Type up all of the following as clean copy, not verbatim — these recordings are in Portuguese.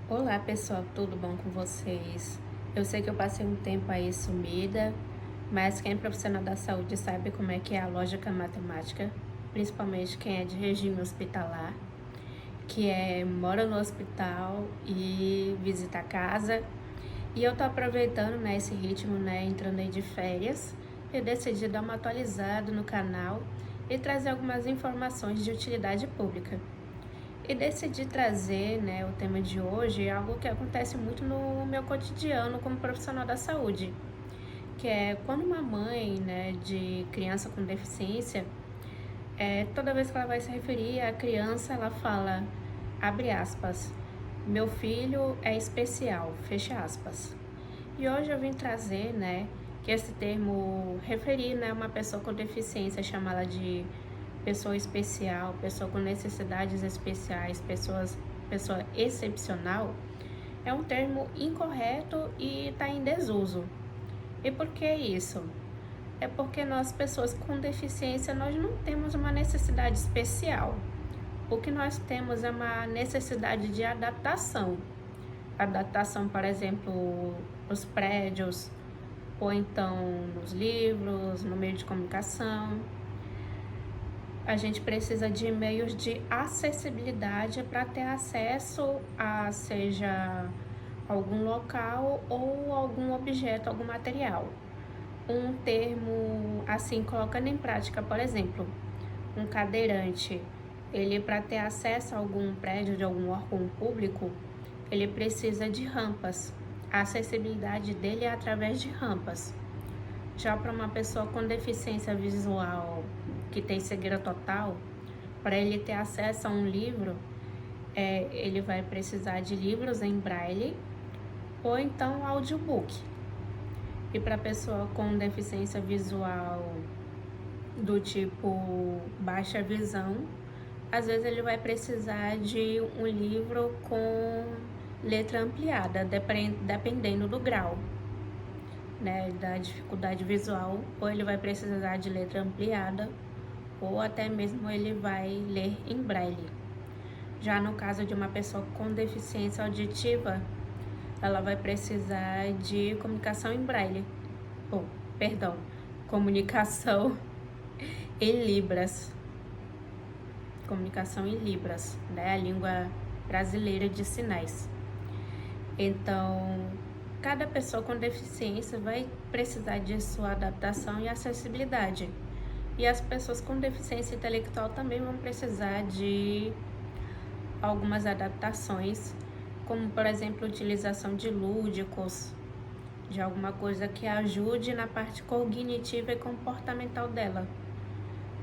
Olá pessoal, tudo bom com vocês? Eu sei que eu passei um tempo aí sumida, mas quem é profissional da saúde sabe como é que é a lógica matemática, principalmente quem é de regime hospitalar, que mora no hospital e visita a casa. E eu tô aproveitando, né, esse ritmo, né, entrando aí de férias, e decidi dar uma atualizada no canal e trazer algumas informações de utilidade pública. E decidi trazer, né, o tema de hoje, algo que acontece muito no meu cotidiano como profissional da saúde, que é quando uma mãe, né, de criança com deficiência, toda vez que ela vai se referir à criança, ela fala, abre aspas, meu filho é especial, fecha aspas. E hoje eu vim trazer, né, que esse termo referir, né, uma pessoa com deficiência, chamá-la de pessoa especial, pessoa com necessidades especiais, pessoa excepcional, é um termo incorreto e está em desuso. E por que isso? É porque nós, pessoas com deficiência, nós não temos uma necessidade especial. O que nós temos é uma necessidade de adaptação. Adaptação, por exemplo, nos prédios, ou então nos livros, no meio de comunicação. A gente precisa de meios de acessibilidade para ter acesso a seja algum local ou algum objeto, algum material. Um termo assim, colocando em prática, por exemplo, um cadeirante, ele para ter acesso a algum prédio de algum órgão público, ele precisa de rampas. A acessibilidade dele é através de rampas. Já para uma pessoa com deficiência visual que tem cegueira total, para ele ter acesso a um livro, ele vai precisar de livros em braille ou então audiobook. E para a pessoa com deficiência visual do tipo baixa visão, às vezes ele vai precisar de um livro com letra ampliada, dependendo do grau, né, da dificuldade visual, ou ele vai precisar de letra ampliada, ou até mesmo ele vai ler em braille. Já no caso de uma pessoa com deficiência auditiva, ela vai precisar de comunicação em braille, perdão, comunicação em libras, comunicação em libras, né, a língua brasileira de sinais. Então, cada pessoa com deficiência vai precisar de sua adaptação e acessibilidade. E as pessoas com deficiência intelectual também vão precisar de algumas adaptações, como por exemplo, a utilização de lúdicos, de alguma coisa que ajude na parte cognitiva e comportamental dela.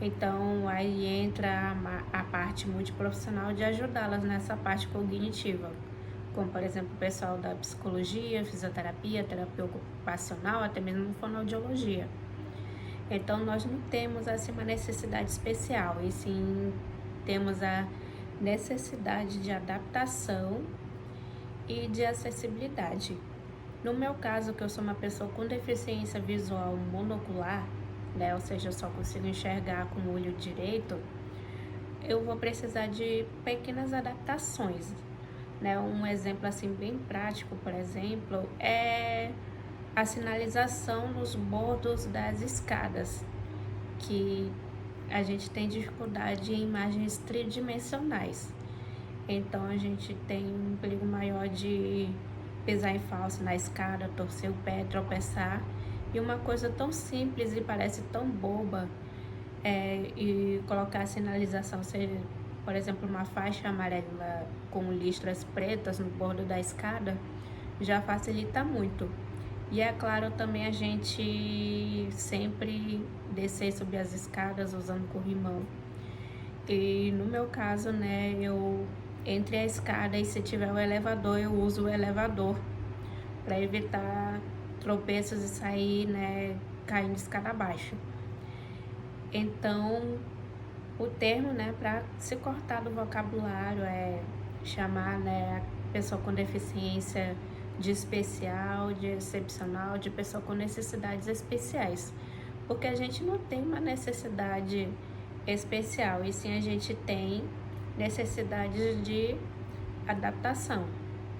Então, aí entra a parte multiprofissional de ajudá-las nessa parte cognitiva, como por exemplo o pessoal da psicologia, fisioterapia, terapia ocupacional, até mesmo fonoaudiologia. Então nós não temos assim uma necessidade especial, e sim temos a necessidade de adaptação e de acessibilidade. No meu caso, que eu sou uma pessoa com deficiência visual monocular, né, ou seja, eu só consigo enxergar com o olho direito, eu vou precisar de pequenas adaptações, né? Um exemplo assim bem prático, por exemplo, é a sinalização nos bordos das escadas, que a gente tem dificuldade em imagens tridimensionais. Então a gente tem um perigo maior de pisar em falso na escada, torcer o pé, tropeçar. E uma coisa tão simples e parece tão boba, e colocar a sinalização, ser, por exemplo, uma faixa amarela com listras pretas no bordo da escada, já facilita muito. E é claro também a gente sempre descer e subir as escadas usando corrimão. E no meu caso, né, eu entre a escada e se tiver o elevador, eu uso o elevador para evitar tropeços e sair, né, caindo escada abaixo. Então, o termo, né, para se cortar do vocabulário é chamar, né, a pessoa com deficiência de especial, de excepcional, de pessoa com necessidades especiais. Porque a gente não tem uma necessidade especial, e sim a gente tem necessidades de adaptação.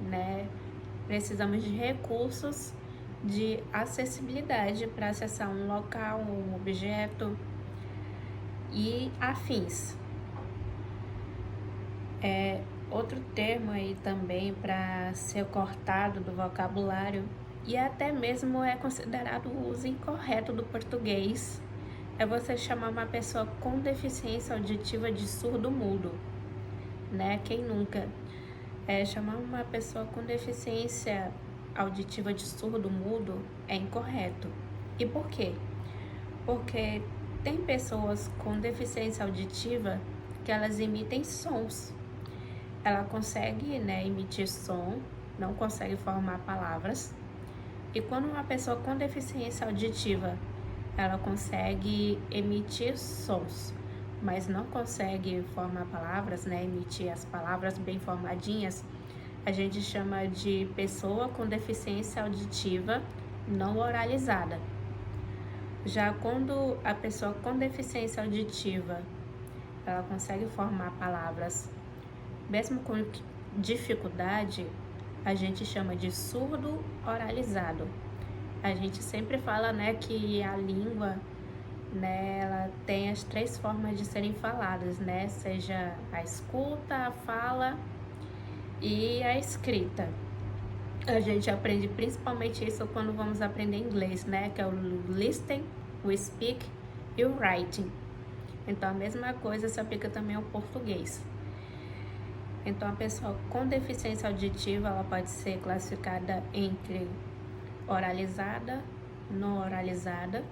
né? Precisamos de recursos de acessibilidade para acessar um local, um objeto e afins. Outro termo aí também para ser cortado do vocabulário e até mesmo é considerado o uso incorreto do português é você chamar uma pessoa com deficiência auditiva de surdo-mudo, né? Quem nunca? Chamar uma pessoa com deficiência auditiva de surdo-mudo é incorreto. E por quê? Porque tem pessoas com deficiência auditiva que elas emitem sons. Ela consegue, né, emitir som, não consegue formar palavras. E quando uma pessoa com deficiência auditiva, ela consegue emitir sons, mas não consegue formar palavras, né, emitir as palavras bem formadinhas, a gente chama de pessoa com deficiência auditiva não oralizada. Já quando a pessoa com deficiência auditiva, ela consegue formar palavras, mesmo com dificuldade, a gente chama de surdo oralizado. A gente sempre fala, né, que a língua, né, ela tem as 3 formas de serem faladas, né, seja a escuta, a fala e a escrita. A gente aprende principalmente isso quando vamos aprender inglês, né, que é o listening, o speak e o writing. Então a mesma coisa se aplica também ao português. Então a pessoa com deficiência auditiva, ela pode ser classificada entre oralizada, não oralizada.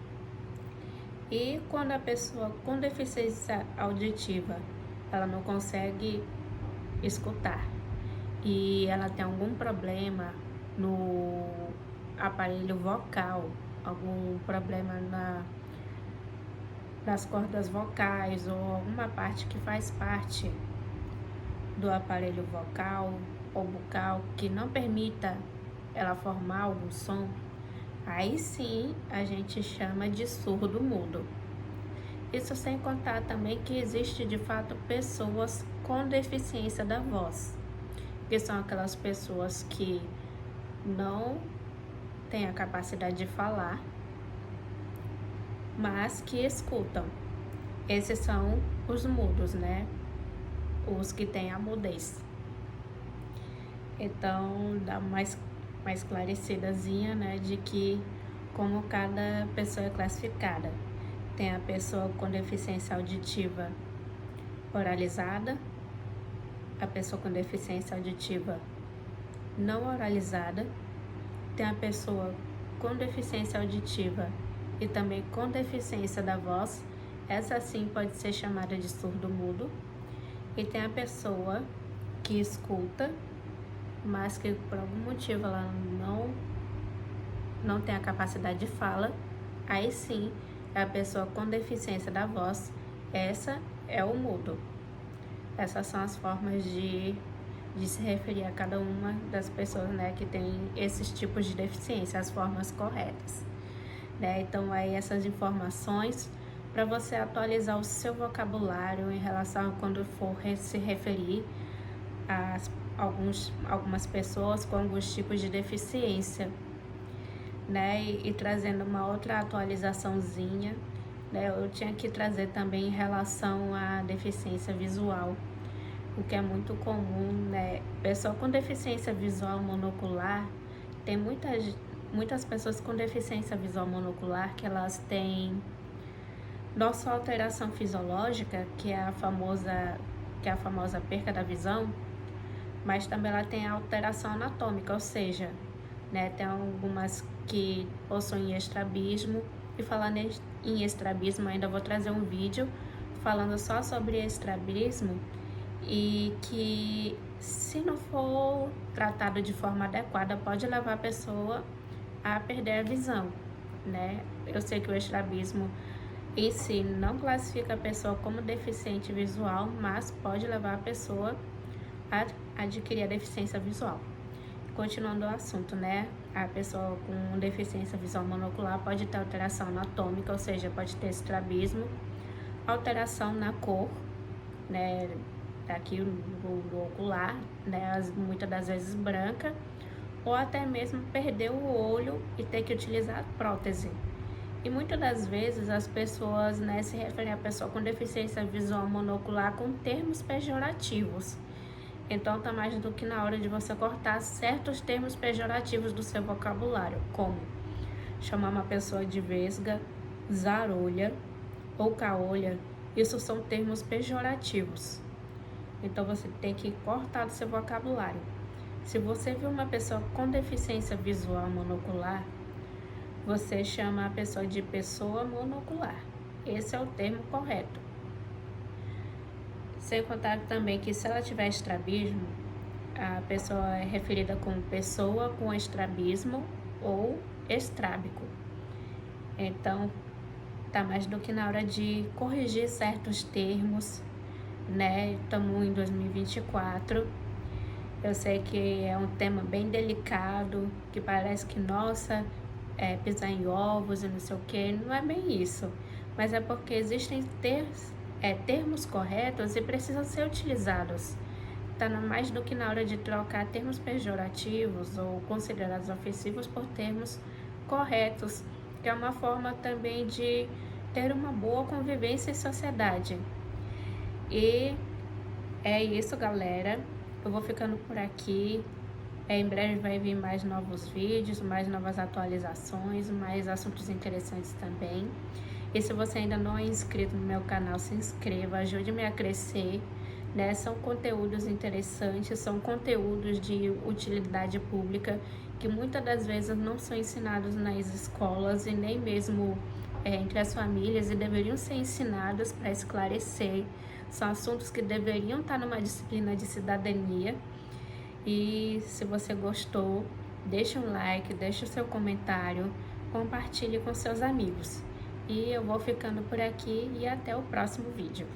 E quando a pessoa com deficiência auditiva, ela não consegue escutar e ela tem algum problema no aparelho vocal, algum problema nas cordas vocais ou alguma parte que faz parte do aparelho vocal ou bucal que não permita ela formar algum som, aí sim a gente chama de surdo-mudo. Isso sem contar também que existe de fato pessoas com deficiência da voz, que são aquelas pessoas que não têm a capacidade de falar, mas que escutam. Esses são os mudos, né? Os que têm a mudez. Então dá mais esclarecidazinha, né, de que como cada pessoa é classificada. Tem a pessoa com deficiência auditiva oralizada, a pessoa com deficiência auditiva não oralizada, tem a pessoa com deficiência auditiva e também com deficiência da voz, essa sim pode ser chamada de surdo-mudo, e tem a pessoa que escuta, mas que por algum motivo ela não tem a capacidade de fala, aí sim é a pessoa com deficiência da voz, essa é o mudo. Essas são as formas de se referir a cada uma das pessoas, né, que tem esses tipos de deficiência, as formas corretas, né? Então aí essas informações para você atualizar o seu vocabulário em relação a quando for se referir a algumas pessoas com alguns tipos de deficiência, né? E trazendo uma outra atualizaçãozinha, né? Eu tinha que trazer também em relação à deficiência visual, o que é muito comum, né? Pessoa com deficiência visual monocular, tem muitas pessoas com deficiência visual monocular que elas têm não só alteração fisiológica, que é a famosa perca da visão, mas também ela tem alteração anatômica, ou seja, né, tem algumas que possuem estrabismo. E falando em estrabismo, ainda vou trazer um vídeo falando só sobre estrabismo, e que se não for tratado de forma adequada pode levar a pessoa a perder a visão, né? Eu sei que o estrabismo em si não classifica a pessoa como deficiente visual, mas pode levar a pessoa a adquirir a deficiência visual. Continuando o assunto, né? A pessoa com deficiência visual monocular pode ter alteração anatômica, ou seja, pode ter estrabismo, alteração na cor, né, tá aqui no ocular, né, muitas das vezes branca, ou até mesmo perder o olho e ter que utilizar prótese. E muitas das vezes as pessoas, né, se referem à pessoa com deficiência visual monocular com termos pejorativos. Então tá mais do que na hora de você cortar certos termos pejorativos do seu vocabulário, como chamar uma pessoa de vesga, zarolha ou caolha. Isso são termos pejorativos. Então você tem que cortar do seu vocabulário. Se você vê uma pessoa com deficiência visual monocular, você chama a pessoa de pessoa monocular. Esse é o termo correto. Sem contar também que se ela tiver estrabismo, a pessoa é referida como pessoa com estrabismo ou estrábico. Então, tá mais do que na hora de corrigir certos termos, né? Estamos em 2024. Eu sei que é um tema bem delicado, que parece que, nossa, pisar em ovos e não sei o que. Não é bem isso. Mas é porque existem termos corretos e precisam ser utilizados. Tá mais do que na hora de trocar termos pejorativos ou considerados ofensivos por termos corretos, que é uma forma também de ter uma boa convivência em sociedade. E é isso, galera. Eu vou ficando por aqui. Em breve vai vir mais novos vídeos, mais novas atualizações, mais assuntos interessantes também. E se você ainda não é inscrito no meu canal, se inscreva, ajude-me a crescer, né? São conteúdos interessantes, são conteúdos de utilidade pública que muitas das vezes não são ensinados nas escolas e nem mesmo entre as famílias, e deveriam ser ensinados para esclarecer. São assuntos que deveriam estar numa disciplina de cidadania. E se você gostou, deixa um like, deixa o seu comentário, compartilhe com seus amigos. E eu vou ficando por aqui e até o próximo vídeo.